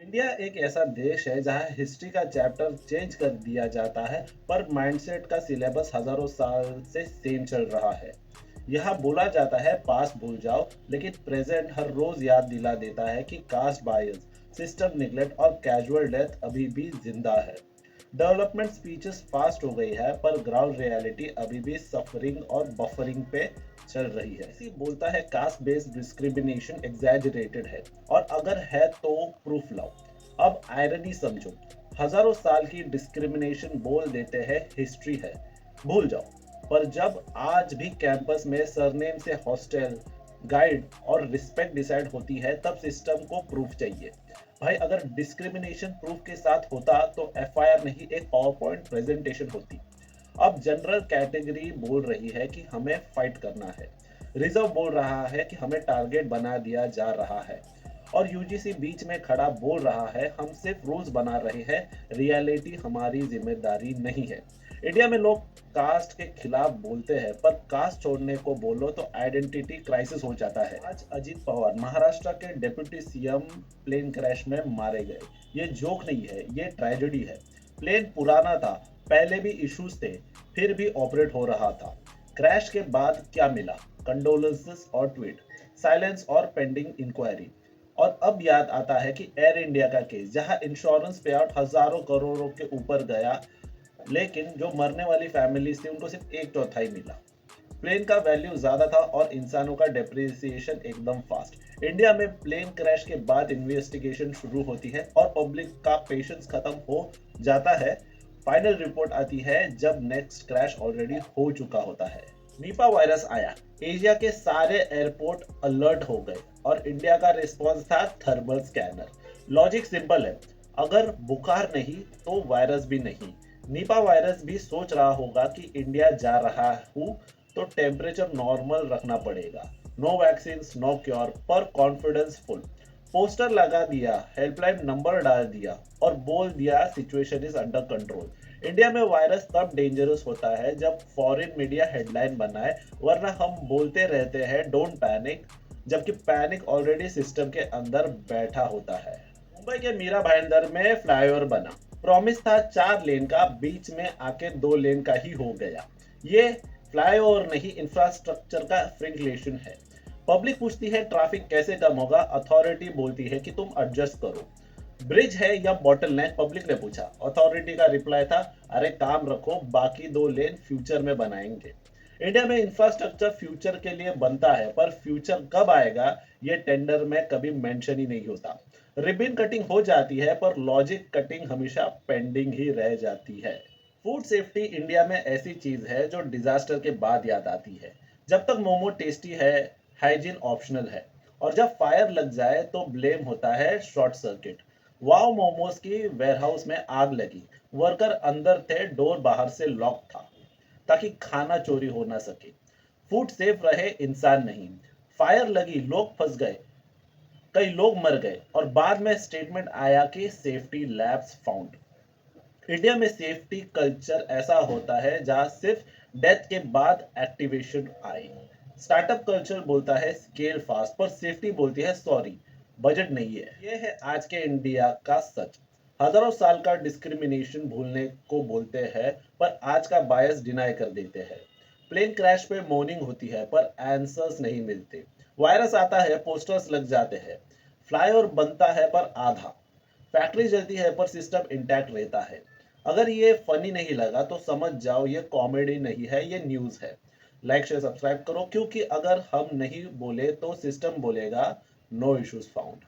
India एक ऐसा देश है जहां हिस्ट्री का चैप्टर चेंज कर दिया जाता है, पर माइंडसेट का सिलेबस हजारों साल से सेम चल रहा है। यहाँ बोला जाता है पास भूल जाओ, लेकिन प्रेजेंट हर रोज याद दिला देता है कि कास्ट बायस, सिस्टम निगलेक्ट और कैजुअल डेथ अभी भी जिंदा है। डेवलपमेंट स्पीचेस फास्ट हो गई है, पर ग्राउंड रियलिटी अभी भी सफरिंग और बफरिंग पे चल रही है। इसी बोलता है कास्ट बेस्ड डिस्क्रिमिनेशन एग्जैजरेटेड है, और अगर है तो प्रूफ लाओ। अब आयरनी समझो, हजारों साल की डिस्क्रिमिनेशन बोल देते हैं हिस्ट्री है, भूल जाओ। पर जब आज भी कैंपस में सरनेम से हॉस्टल, गाइड और रिस्पेक्ट डिसाइड होती है, तब सिस्टम को प्रूफ चाहिए। भाई अगर डिस्क्रिमिनेशन प्रूफ के साथ होता तो एफआईआर नहीं, एक पावर पॉइंट प्रेजेंटेशन होती। अब जनरल कैटेगरी बोल रही है कि हमें फाइट करना है, रिजर्व बोल रहा है कि हमें टारगेट बना दिया जा रहा है, और यूजीसी बीच में खड़ा बोल रहा है हम सिर्फ रूल्स बना रहे हैं, रियलिटी हमारी जिम्मेदारी नहीं है। इंडिया में लोग कास्ट के खिलाफ बोलते हैं, पर कास्ट छोड़ने को बोलो तो आइडेंटिटी क्राइसिस हो जाता है। आज अजीत पवार महाराष्ट्र के डिप्टी सीएम प्लेन क्रैश में मारे गए। ये जोक नहीं है, ये ट्रेजेडी है। प्लेन पुराना था, पहले भी इश्यूज थे, फिर भी ऑपरेट हो रहा था। क्रैश के बाद क्या मिला? कंडोलेंसेस और ट्वीट, साइलेंस और पेंडिंग इंक्वायरी। और अब याद आता है कि एयर इंडिया का केस, जहां इंश्योरेंस पे आउट हजारों करोड़ों के ऊपर गया, लेकिन जो मरने वाली फैमिलीज थी उनको सिर्फ एक चौथाई मिला। प्लेन का वैल्यू ज्यादा था और इंसानों का डेप्रिसिएशन एकदम फास्ट। इंडिया में प्लेन क्रैश के बाद इन्वेस्टिगेशन शुरू होती है और पब्लिक का पेशेंस खत्म हो जाता है। फाइनल रिपोर्ट आती है जब नेक्स्ट क्रैश ऑलरेडी हो चुका होता है। नीपा वायरस आया, एशिया के सारे एयरपोर्ट अलर्ट हो गए, और इंडिया का रिस्पॉन्स था थर्मल स्कैनर। लॉजिक सिंपल है, अगर बुखार नहीं तो वायरस भी नहीं। नीपा वायरस भी सोच रहा होगा कि इंडिया जा रहा हूँ तो टेम्परेचर नॉर्मल रखना पड़ेगा। नो वैक्सीन नो क्योर, पर कॉन्फिडेंस फुल। पोस्टर लगा दिया, हेल्पलाइन नंबर डाल दिया, और बोल दिया situation is under control. India में वायरस तब डेंजरस होता है जब फॉरेन मीडिया हेडलाइन बनाए, वरना हम बोलते रहते हैं डोंट पैनिक, जबकि पैनिक ऑलरेडी सिस्टम के अंदर बैठा होता है। मुंबई के मीरा भाईंदर में फ्लाईओवर बना, प्रॉमिस था 4 लेन का, बीच में आके 2 लेन का ही हो गया। ये फ्लाईओवर नहीं, इंफ्रास्ट्रक्चर का फ्रिंकलेशन है। पब्लिक पूछती है ट्रैफिक कैसे कम होगा, अथॉरिटी बोलती है कि तुम एडजस्ट करो। ब्रिज है या बॉटल नेक, पब्लिक ने पूछा, अथॉरिटी का रिप्लाई था अरे काम रखो, बाकी 2 लेन फ्यूचर में बनाएंगे। इंडिया में इंफ्रास्ट्रक्चर फ्यूचर के लिए बनता है, पर फ्यूचर कब आएगा ये टेंडर में कभी मेंशन ही नहीं होता। रिबन कटिंग हो जाती है, पर लॉजिक कटिंग हमेशा पेंडिंग ही रह जाती है। फूड सेफ्टी इंडिया में ऐसी चीज है जो डिजास्टर के बाद याद आती है। जब तक मोमो टेस्टी है, हाइजीन ऑप्शनल है, और जब फायर लग जाए तो ब्लेम होता है शॉर्ट सर्किट। वाओ मोमोज की वेयरहाउस में आग लगी, वर्कर अंदर थे, डोर बाहर से लॉक था ताकि खाना चोरी हो ना सके। फूड सेफ रहे, इंसान नहीं। फायर लगी, लोग फंस गए, कई लोग मर गए, और बाद में स्टेटमेंट आया कि सेफ्टी लैब्स फाउंड। इंडिया में सेफ्टी कल्चर ऐसा होता है जहां सिर्फ डेथ के बाद एक्टिवेशन आए। स्टार्टअप कल्चर बोलता है स्केल फास्ट, पर सेफ्टी बोलती है सॉरी, बजट नहीं है। यह है आज के इंडिया का सच। हजारों साल का डिस्क्रिमिनेशन भूलने को बोलते हैं, पर आज का बायस डिनाई कर देते हैं। प्लेन क्रैश पे मॉर्निंग होती है, पर आंसर्स नहीं मिलते। वायरस आता है, पोस्टर्स लग जाते हैं। फ्लाईओवर बनता है पर आधा, फैक्ट्री जलती है पर सिस्टम इंटैक्ट रहता है। अगर ये फनी नहीं लगा तो समझ जाओ ये कॉमेडी नहीं है, ये न्यूज़ है। लाइक शेयर सब्सक्राइब करो, क्योंकि अगर हम नहीं बोले तो सिस्टम बोलेगा नो इश्यूज फाउंड।